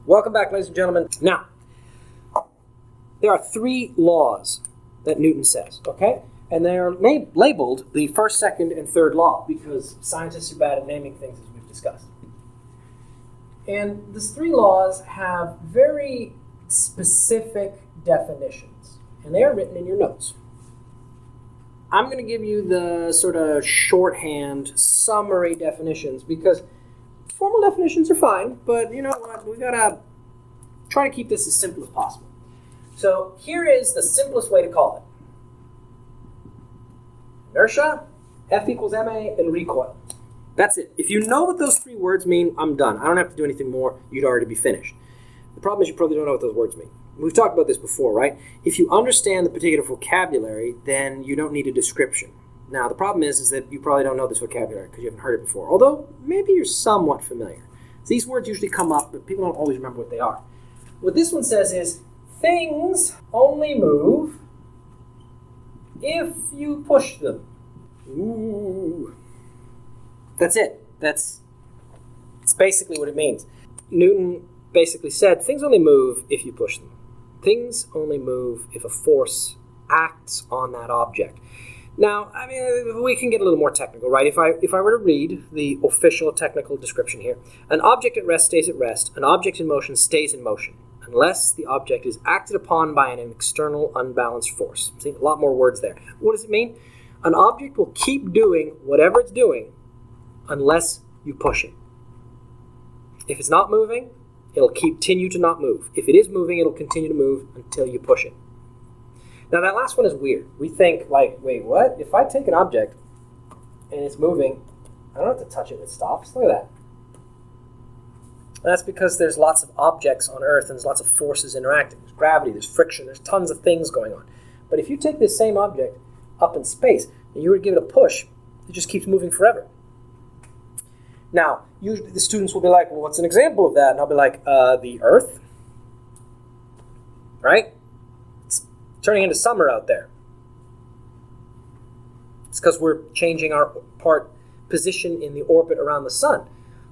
Welcome back, ladies and gentlemen. Now, there are 3 laws that Newton says, okay? And they are labeled the first, second, and third law because scientists are bad at naming things, as we've discussed. And these 3 laws have very specific definitions, and they are written in your notes. I'm going to give you the sort of shorthand summary definitions because formal definitions are fine, but you know what? We got to try to keep this as simple as possible. So here is the simplest way to call it. Inertia, F equals ma, and recoil. That's it. If you know what those 3 words mean, I'm done. I don't have to do anything more. You'd already be finished. The problem is you probably don't know what those words mean. We've talked about this before, right? If you understand the particular vocabulary, then you don't need a description. Now, the problem is that you probably don't know this vocabulary because you haven't heard it before, although maybe you're somewhat familiar. These words usually come up, but people don't always remember what they are. What this one says is, things only move if you push them. Ooh. That's it. That's basically what it means. Newton basically said, things only move if you push them. Things only move if a force acts on that object. Now, I mean, we can get a little more technical, right? If I were to read the official technical description here, an object at rest stays at rest. An object in motion stays in motion, unless the object is acted upon by an external unbalanced force. See, a lot more words there. What does it mean? An object will keep doing whatever it's doing unless you push it. If it's not moving, it'll continue to not move. If it is moving, it'll continue to move until you push it. Now, that last one is weird. We think, like, wait, what? If I take an object and it's moving, I don't have to touch it, it stops. Look at that. That's because there's lots of objects on Earth and there's lots of forces interacting. There's gravity, there's friction, there's tons of things going on. But if you take this same object up in space and you were to give it a push, it just keeps moving forever. Now, usually the students will be like, well, what's an example of that? And I'll be like, the Earth, right? It's turning into summer out there. It's because we're changing our position in the orbit around the sun.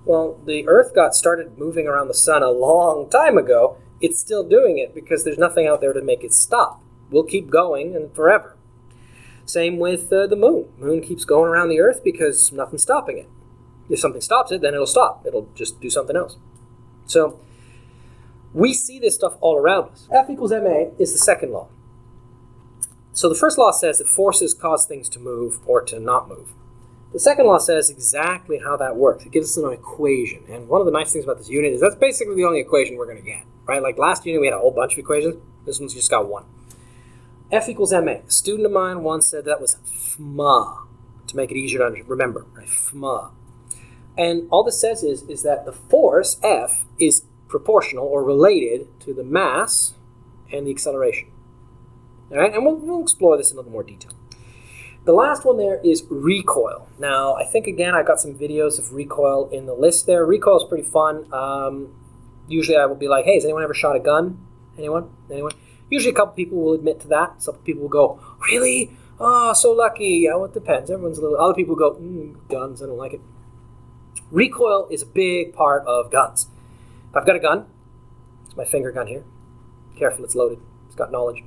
Well, the Earth got started moving around the sun a long time ago. It's still doing it because there's nothing out there to make it stop. We'll keep going and forever. Same with the moon. The moon keeps going around the Earth because nothing's stopping it. If something stops it, then it'll stop. It'll just do something else. So we see this stuff all around us. F equals ma is the second law. So the first law says that forces cause things to move or to not move. The second law says exactly how that works. It gives us an equation. And one of the nice things about this unit is that's basically the only equation we're going to get. Right? Like last unit we had a whole bunch of equations. This one's just got one. F equals ma. A student of mine once said that was FMA, to make it easier to remember. Right? FMA. And all this says is that the force, F, is proportional or related to the mass and the acceleration. All right? And we'll explore this in a little more detail. The last one there is recoil. Now, I think, again, I got some videos of recoil in the list there. Recoil is pretty fun. Usually I will be like, hey, has anyone ever shot a gun? Anyone? Usually a couple people will admit to that. Some people will go, really? Oh, so lucky. Yeah, well, it depends. Everyone's a little... Other people go, guns, I don't like it. Recoil is a big part of guns. If I've got a gun, it's my finger gun here. Careful, it's loaded. It's got knowledge.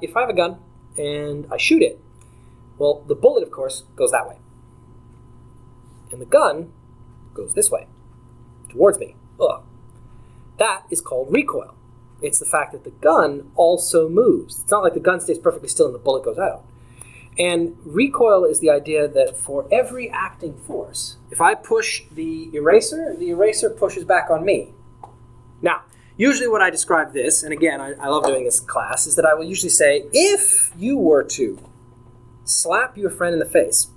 If I have a gun and I shoot it, well, the bullet, of course, goes that way. And the gun goes this way, towards me. Ugh. That is called recoil. It's the fact that the gun also moves. It's not like the gun stays perfectly still and the bullet goes out. And recoil is the idea that for every acting force, if I push the eraser pushes back on me. Now, usually when I describe this, and again, I love doing this in class, is that I will usually say, if you were to slap your friend in the face,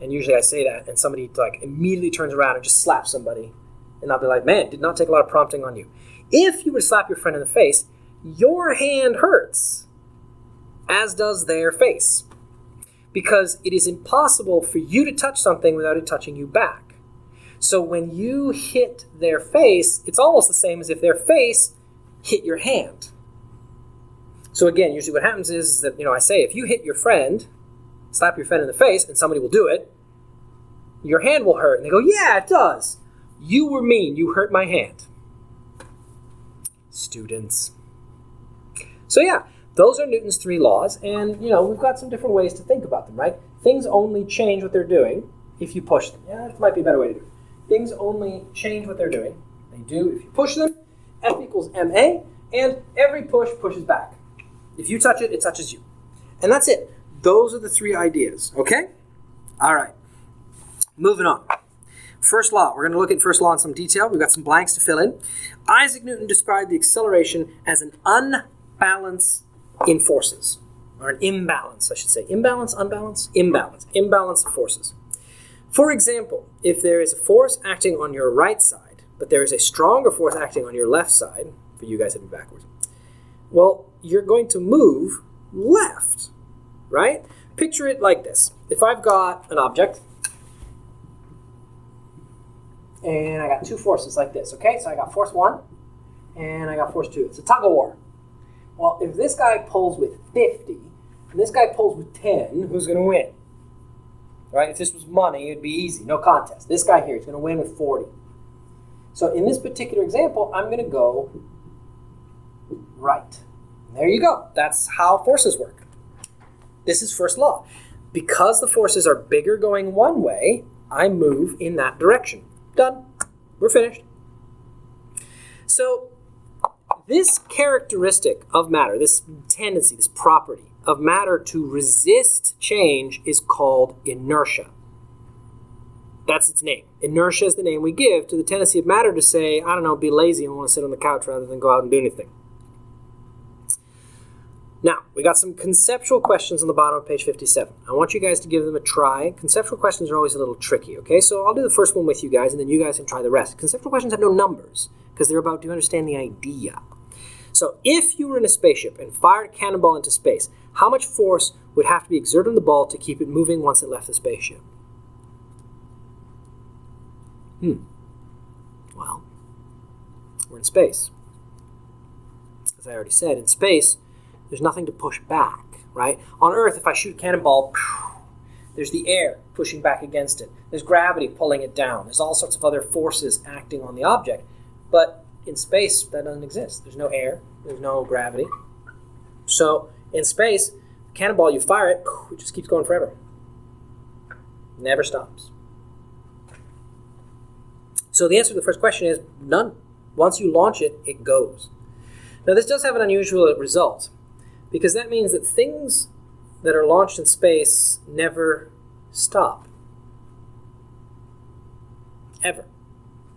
and usually I say that, and somebody like immediately turns around and just slaps somebody, and I'll be like, man, did not take a lot of prompting on you. If you were to slap your friend in the face, your hand hurts, as does their face, because it is impossible for you to touch something without it touching you back. So when you hit their face, it's almost the same as if their face hit your hand. So again, usually what happens is that, I say, if you hit your friend, slap your friend in the face, and somebody will do it, your hand will hurt. And they go, yeah, it does. You were mean. You hurt my hand. Students. So yeah, those are Newton's 3 laws, and we've got some different ways to think about them, right? Things only change what they're doing if you push them. Yeah, that might be a better way to do it. Things only change what they're doing. They do if you push them. F equals ma, and every push pushes back. If you touch it, it touches you. And that's it. Those are the 3 ideas, okay? All right. Moving on. First law. We're going to look at first law in some detail. We've got some blanks to fill in. Isaac Newton described the acceleration as an unbalance in forces. Or an imbalance, I should say. Imbalance, unbalance? Imbalance. Imbalance of forces. For example, if there is a force acting on your right side, but there is a stronger force acting on your left side, for you guys to be backwards, well, you're going to move left, right? Picture it like this. If I've got an object, and I got 2 forces like this, okay? So I got force 1, and I got force 2. It's a tug of war. Well, if this guy pulls with 50, and this guy pulls with 10, who's going to win? Right? If this was money, it'd be easy, no contest. This guy here is going to win with 40. So in this particular example, I'm going to go right. And there you go. That's how forces work. This is first law. Because the forces are bigger going one way, I move in that direction. Done. We're finished. So this characteristic of matter, this tendency, this property of matter to resist change is called inertia. That's its name. Inertia is the name we give to the tendency of matter to say, I don't know, be lazy and want to sit on the couch rather than go out and do anything. Now, we got some conceptual questions on the bottom of page 57. I want you guys to give them a try. Conceptual questions are always a little tricky, okay? So I'll do the first one with you guys, and then you guys can try the rest. Conceptual questions have no numbers, because they're about, do you understand the idea? So if you were in a spaceship and fired a cannonball into space, how much force would have to be exerted on the ball to keep it moving once it left the spaceship? Well, we're in space. As I already said, in space, there's nothing to push back, right? On Earth, if I shoot a cannonball, there's the air pushing back against it. There's gravity pulling it down. There's all sorts of other forces acting on the object. But in space, that doesn't exist. There's no air. There's no gravity. So in space, cannonball, you fire it, it just keeps going forever. Never stops. So the answer to the first question is none. Once you launch it, it goes. Now this does have an unusual result, because that means that things that are launched in space never stop. Ever.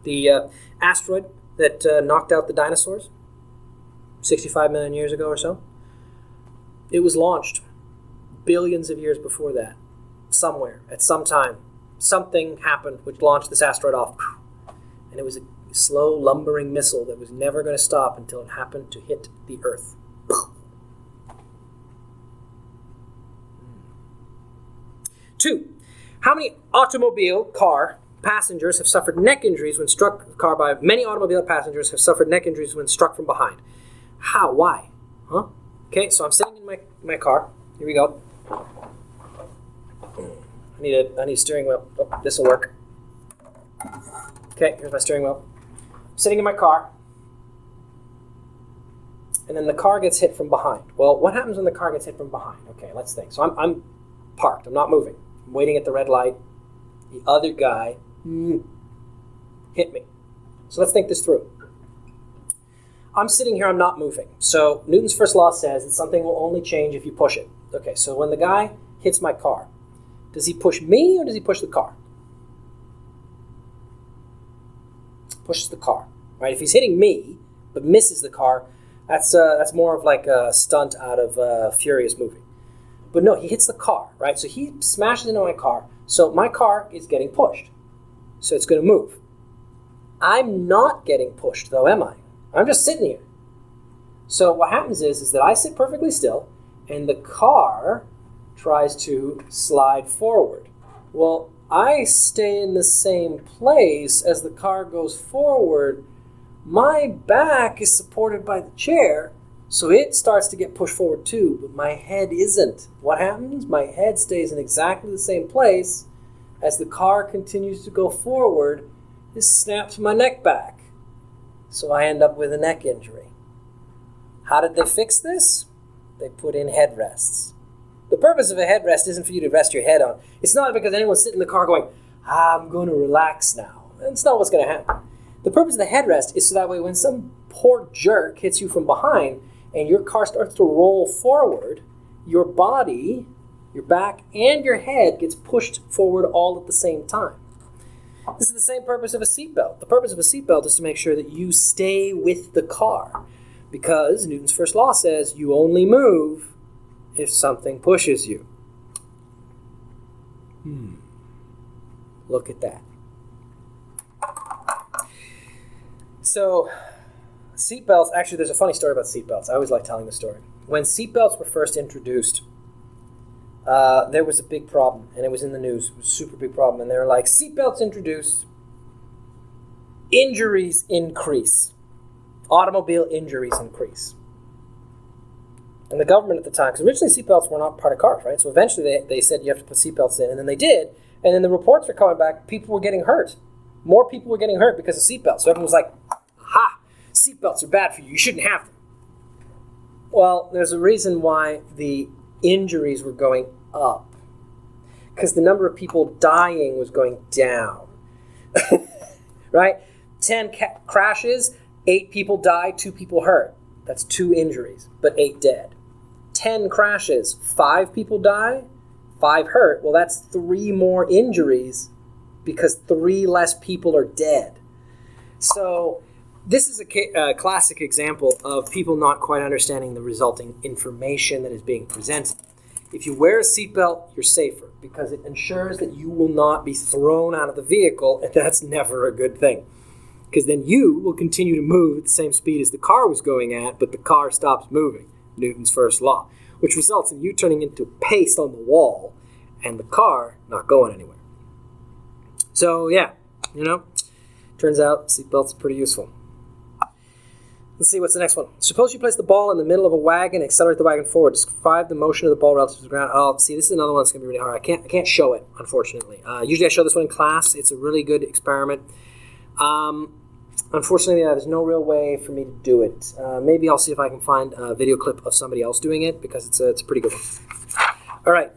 The asteroid that knocked out the dinosaurs 65 million years ago or so, it was launched billions of years before that. Somewhere, at some time, something happened which launched this asteroid off. And it was a slow, lumbering missile that was never going to stop until it happened to hit the Earth. 2, how many automobile car passengers have suffered neck injuries when struck many automobile passengers have suffered neck injuries when struck from behind? How? Why? Huh? Okay, so I'm sitting in my car. Here we go. I need a steering wheel. Oh, this will work. Okay, here's my steering wheel. I'm sitting in my car. And then the car gets hit from behind. Well, what happens when the car gets hit from behind? Okay, let's think. So I'm parked. I'm not moving. I'm waiting at the red light. The other guy hit me. So let's think this through. I'm sitting here. I'm not moving. So Newton's first law says that something will only change if you push it. Okay, so when the guy hits my car, does he push me or does he push the car? Pushes the car, right? If he's hitting me but misses the car, that's more of like a stunt out of a Furious movie. But no, he hits the car, right? So he smashes into my car. So my car is getting pushed. So it's going to move. I'm not getting pushed, though, am I? I'm just sitting here. So what happens is that I sit perfectly still, and the car tries to slide forward. Well, I stay in the same place as the car goes forward. My back is supported by the chair, so it starts to get pushed forward too, but my head isn't. What happens? My head stays in exactly the same place as the car continues to go forward, this snaps my neck back. So I end up with a neck injury. How did they fix this? They put in headrests. The purpose of a headrest isn't for you to rest your head on. It's not because anyone's sitting in the car going, I'm going to relax now. That's not what's going to happen. The purpose of the headrest is so that way when some poor jerk hits you from behind and your car starts to roll forward, your body, your back, and your head gets pushed forward all at the same time. This is the same purpose of a seatbelt. The purpose of a seatbelt is to make sure that you stay with the car, because Newton's first law says you only move if something pushes you. Look at that. So, seatbelts, actually there's a funny story about seatbelts. I always like telling the story. When seatbelts were first introduced, there was a big problem, and it was in the news. It was a super big problem, and they were like, seatbelts introduced, injuries increase. Automobile injuries increase. And the government at the time, because originally seatbelts were not part of cars, right? So eventually they said you have to put seatbelts in, and then they did, and then the reports were coming back, people were getting hurt. More people were getting hurt because of seatbelts. So everyone was like, aha, seatbelts are bad for you, you shouldn't have them. Well, there's a reason why the injuries were going up, because the number of people dying was going down. Right? 10 crashes, 8 people died, 2 people hurt. That's 2 injuries, but 8 dead. 10 crashes, 5 people die, 5 hurt. Well, that's 3 more injuries because 3 less people are dead. So this is a classic example of people not quite understanding the resulting information that is being presented. If you wear a seatbelt, you're safer because it ensures that you will not be thrown out of the vehicle, and that's never a good thing. Because then you will continue to move at the same speed as the car was going at, but the car stops moving, Newton's first law, which results in you turning into paste on the wall and the car not going anywhere. So yeah, turns out seatbelts are pretty useful. Let's see, what's the next one? Suppose you place the ball in the middle of a wagon and accelerate the wagon forward. Describe the motion of the ball relative to the ground. Oh, see, this is another one that's going to be really hard. I can't show it, unfortunately. Usually I show this one in class. It's a really good experiment. Unfortunately, there's no real way for me to do it. Maybe I'll see if I can find a video clip of somebody else doing it, because it's a pretty good one. All right.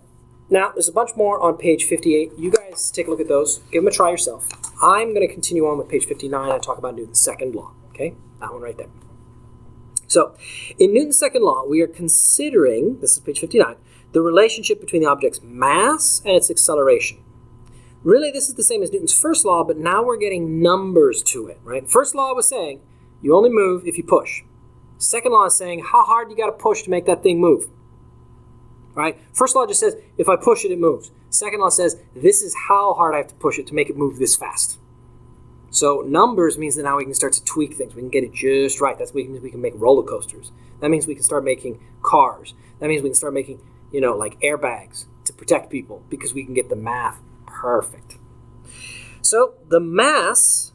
Now, there's a bunch more on page 58. You guys take a look at those. Give them a try yourself. I'm going to continue on with page 59 and talk about Newton's second law. Okay? That one right there. So, in Newton's second law, we are considering, this is page 59, the relationship between the object's mass and its acceleration. Really, this is the same as Newton's first law, but now we're getting numbers to it, right? First law was saying you only move if you push. Second law is saying how hard you got to push to make that thing move, right? First law just says if I push it, it moves. Second law says this is how hard I have to push it to make it move this fast. So numbers means that now we can start to tweak things. We can get it just right. That's what means we can make roller coasters. That means we can start making cars. That means we can start making, like airbags to protect people, because we can get the math perfect. So the mass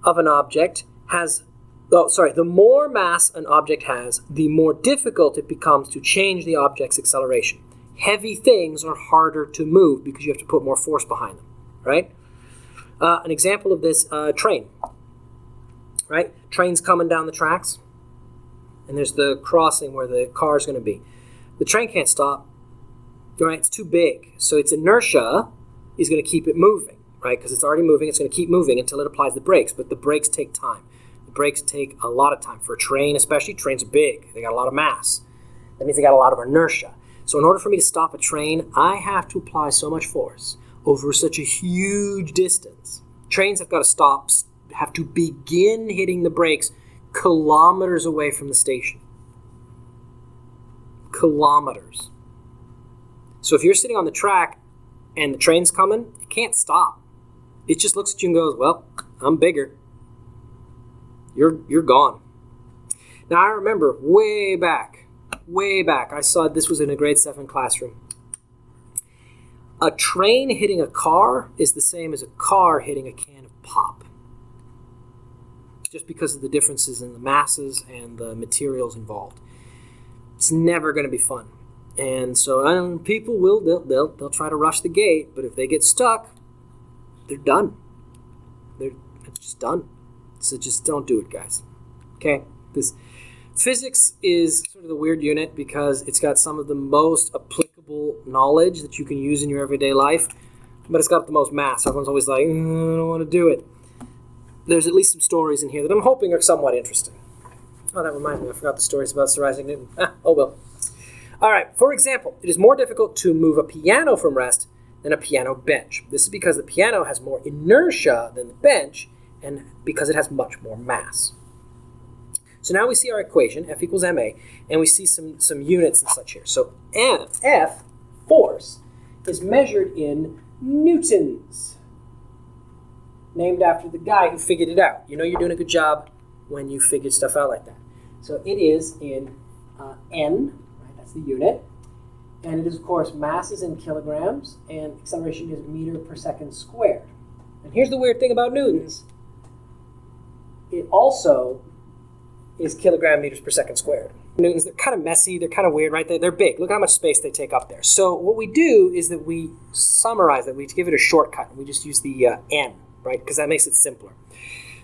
of an object the more mass an object has, the more difficult it becomes to change the object's acceleration. Heavy things are harder to move because you have to put more force behind them, right? An example of this, train, right? Train's coming down the tracks, and there's the crossing where the car is going to be. The train can't stop, right? It's too big. So its inertia is going to keep it moving, right? Because it's already moving. It's going to keep moving until it applies the brakes, but the brakes take time. The brakes take a lot of time. For a train especially, trains are big. They got a lot of mass. That means they got a lot of inertia. So in order for me to stop a train, I have to apply so much force over such a huge distance. Trains have got to stop, have to begin hitting the brakes kilometers away from the station. Kilometers. So if you're sitting on the track and the train's coming, it can't stop. It just looks at you and goes, well, I'm bigger. You're gone. Now I remember way back, I saw this was in a grade 7 classroom. A train hitting a car is the same as a car hitting a can of pop. Just because of the differences in the masses and the materials involved. It's never going to be fun. And so people they'll try to rush the gate, but if they get stuck, they're done. They're just done. So just don't do it, guys. Okay? This physics is sort of the weird unit because it's got some of the most applicable knowledge that you can use in your everyday life, but it's got the most math. So everyone's always like, I don't want to do it. There's at least some stories in here that I'm hoping are somewhat interesting. Oh, that reminds me. I forgot the stories about Sir Isaac Newton. Oh well. All right. For example, it is more difficult to move a piano from rest than a piano bench. This is because the piano has more inertia than the bench and because it has much more mass. So now we see our equation, F equals ma, and we see some units and such here. So F, force, is measured in newtons, named after the guy who figured it out. You know you're doing a good job when you figured stuff out like that. So it is in N, right, that's the unit, and it is, of course, mass is in kilograms, and acceleration is meter per second squared. And here's the weird thing about newtons. It also is kilogram meters per second squared. Newtons, they're kind of messy, they're kind of weird, right? They're big. Look how much space they take up there. So what we do is that we summarize it. We give it a shortcut. We just use the N, right? Because that makes it simpler.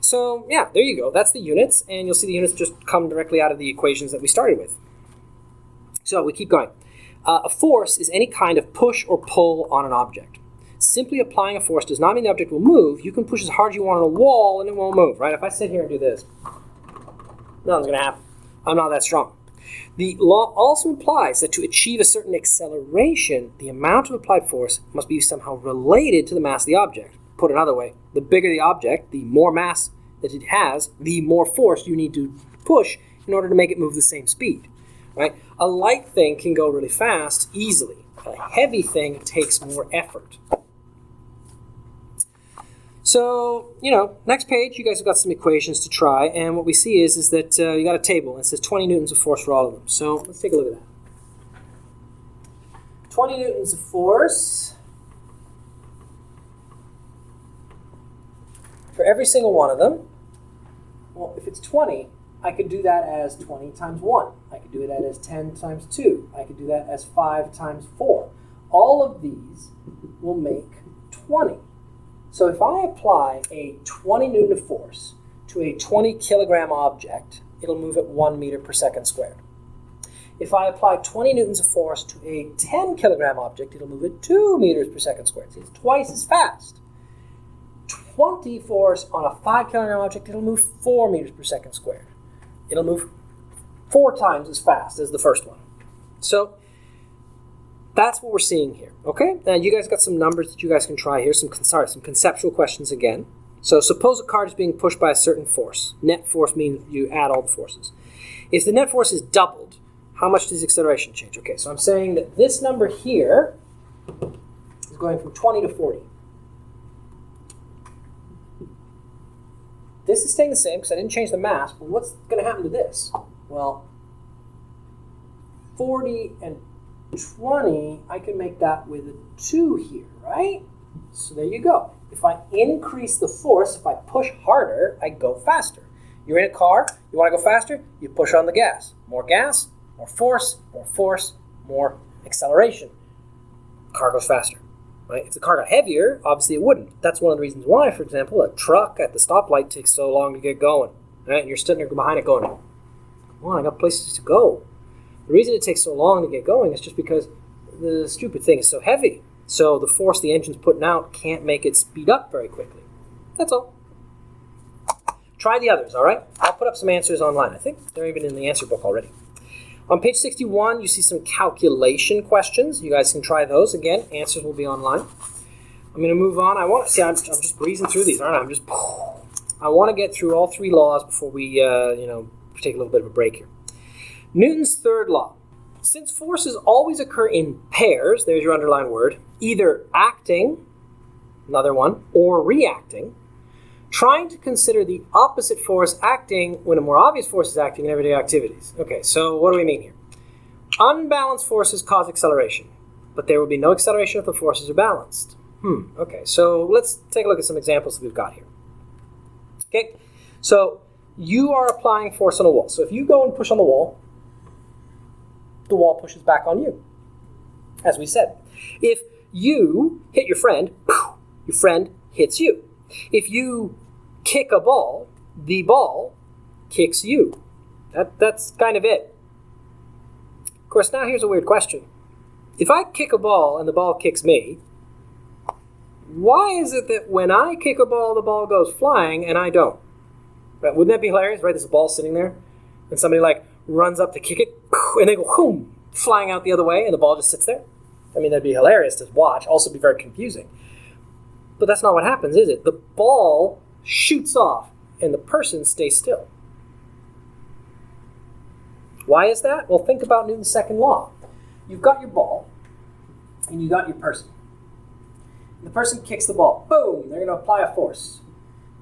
So yeah, there you go. That's the units, and you'll see the units just come directly out of the equations that we started with. So we keep going. A force is any kind of push or pull on an object. Simply applying a force does not mean the object will move. You can push as hard as you want on a wall and it won't move, right? If I sit here and do this, nothing's going to happen. I'm not that strong. The law also implies that to achieve a certain acceleration, the amount of applied force must be somehow related to the mass of the object. Put another way, the bigger the object, the more mass that it has, the more force you need to push in order to make it move the same speed, right? A light thing can go really fast easily. A heavy thing takes more effort. So, next page, you guys have got some equations to try, and what we see is that you got a table, and it says 20 newtons of force for all of them. So let's take a look at that. 20 newtons of force for every single one of them. Well, if it's 20, I could do that as 20 times 1. I could do it as 10 times 2. I could do that as 5 times 4. All of these will make 20. So if I apply a 20 newton of force to a 20 kilogram object, it'll move at 1 meter per second squared. If I apply 20 newtons of force to a 10 kilogram object, it'll move at 2 meters per second squared. See, it's twice as fast. 20 force on a 5 kilogram object, it'll move 4 meters per second squared. It'll move 4 times as fast as the first one. So that's what we're seeing here, okay? Now you guys got some numbers that you guys can try here, some conceptual questions again. So suppose a cart is being pushed by a certain force. Net force means you add all the forces. If the net force is doubled, how much does acceleration change? Okay, so I'm saying that this number here is going from 20 to 40. This is staying the same because I didn't change the mass, but what's going to happen to this? Well, 40 and 20, I can make that with a 2 here, right? So there you go. If I increase the force, if I push harder, I go faster. You're in a car, you want to go faster, you push on the gas. More gas, more force, more acceleration. Car goes faster, right? If the car got heavier, obviously it wouldn't. That's one of the reasons why, for example, a truck at the stoplight takes so long to get going, right? And you're sitting there behind it going, come on, I got places to go. The reason it takes so long to get going is just because the stupid thing is so heavy. So the force the engine's putting out can't make it speed up very quickly. That's all. Try the others, all right? I'll put up some answers online. I think they're even in the answer book already. On page 61, you see some calculation questions. You guys can try those. Again, answers will be online. I'm going to move on. I'm just breezing through these, aren't I? I want to get through all 3 laws before we, take a little bit of a break here. Newton's third law. Since forces always occur in pairs, there's your underlined word, either acting, another one, or reacting, trying to consider the opposite force acting when a more obvious force is acting in everyday activities. Okay, so what do we mean here? Unbalanced forces cause acceleration, but there will be no acceleration if the forces are balanced. Okay, so let's take a look at some examples that we've got here. Okay, so you are applying force on a wall. So if you go and push on the wall pushes back on you, as we said. If you hit your friend hits you. If you kick a ball, the ball kicks you. That's kind of it. Of course, now here's a weird question. If I kick a ball and the ball kicks me, why is it that when I kick a ball, the ball goes flying and I don't? Right? Wouldn't that be hilarious, right? There's a ball sitting there and somebody like runs up to kick it and they go boom, flying out the other way and the ball just sits there? I mean, that'd be hilarious to watch, also be very confusing. But that's not what happens, is it? The ball shoots off and the person stays still. Why is that? Well, think about Newton's second law. You've got your ball and you got your person. The person kicks the ball. Boom! They're going to apply a force.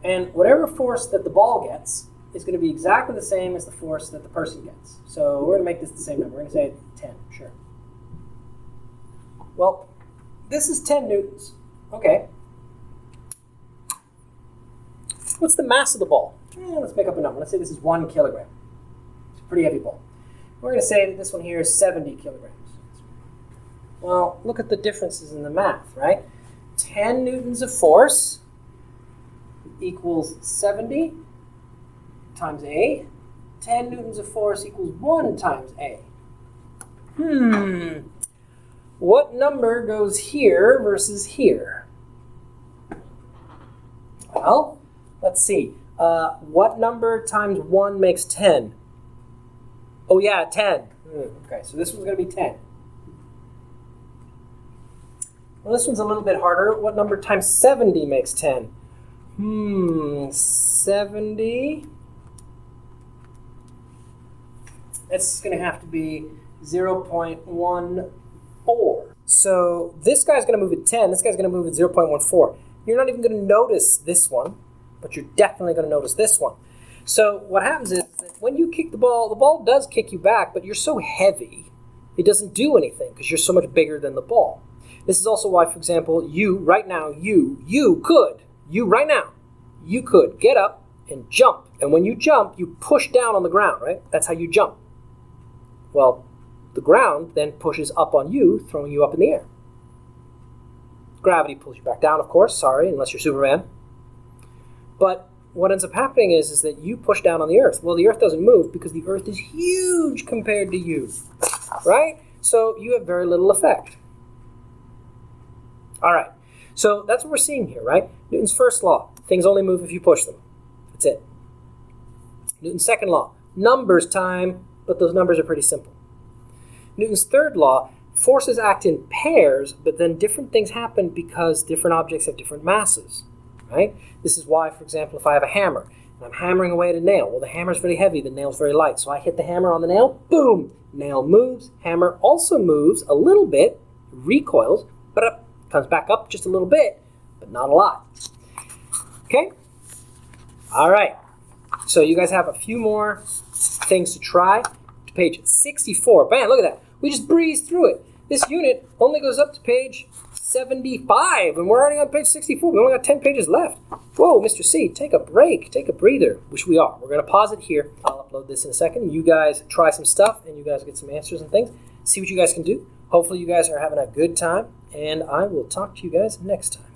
And whatever force that the ball gets is going to be exactly the same as the force that the person gets. So we're going to make this the same number. We're going to say 10, sure. Well, this is 10 newtons. Okay. What's the mass of the ball? Let's make up a number. Let's say this is 1 kilogram. It's a pretty heavy ball. We're going to say that this one here is 70 kilograms. Well, look at the differences in the math, right? 10 newtons of force equals 70 times A. 10 newtons of force equals 1 times A. What number goes here versus here? Well, let's see. What number times 1 makes 10? Oh yeah, 10. Okay, so this one's going to be 10. Well, this one's a little bit harder. What number times 70 makes 10? 70. That's going to have to be 0.14. So this guy's going to move at 10. This guy's going to move at 0.14. You're not even going to notice this one, but you're definitely going to notice this one. So what happens is that when you kick the ball does kick you back, but you're so heavy, it doesn't do anything because you're so much bigger than the ball. This is also why, for example, you right now could get up and jump. And when you jump, you push down on the ground, right? That's how you jump. Well, the ground then pushes up on you, throwing you up in the air. Gravity pulls you back down, of course. Sorry, unless you're Superman. But what ends up happening is that you push down on the earth. Well, the earth doesn't move because the earth is huge compared to you, right? So you have very little effect. All right, so that's what we're seeing here, right? Newton's first law, things only move if you push them. That's it. Newton's second law, numbers time, but those numbers are pretty simple. Newton's third law, forces act in pairs, but then different things happen because different objects have different masses, right? This is why, for example, if I have a hammer, and I'm hammering away at a nail, well, the hammer's very heavy, the nail's very light, so I hit the hammer on the nail, boom, nail moves, hammer also moves a little bit, recoils, but comes back up just a little bit, but not a lot. Okay? All right. So you guys have a few more things to try. To page 64. Bam, look at that. We just breezed through it. This unit only goes up to page 75, and we're already on page 64. We only got 10 pages left. Whoa, Mr. C, take a break. Take a breather, which we are. We're going to pause it here. I'll upload this in a second. You guys try some stuff, and you guys get some answers and things. See what you guys can do. Hopefully you guys are having a good time, and I will talk to you guys next time.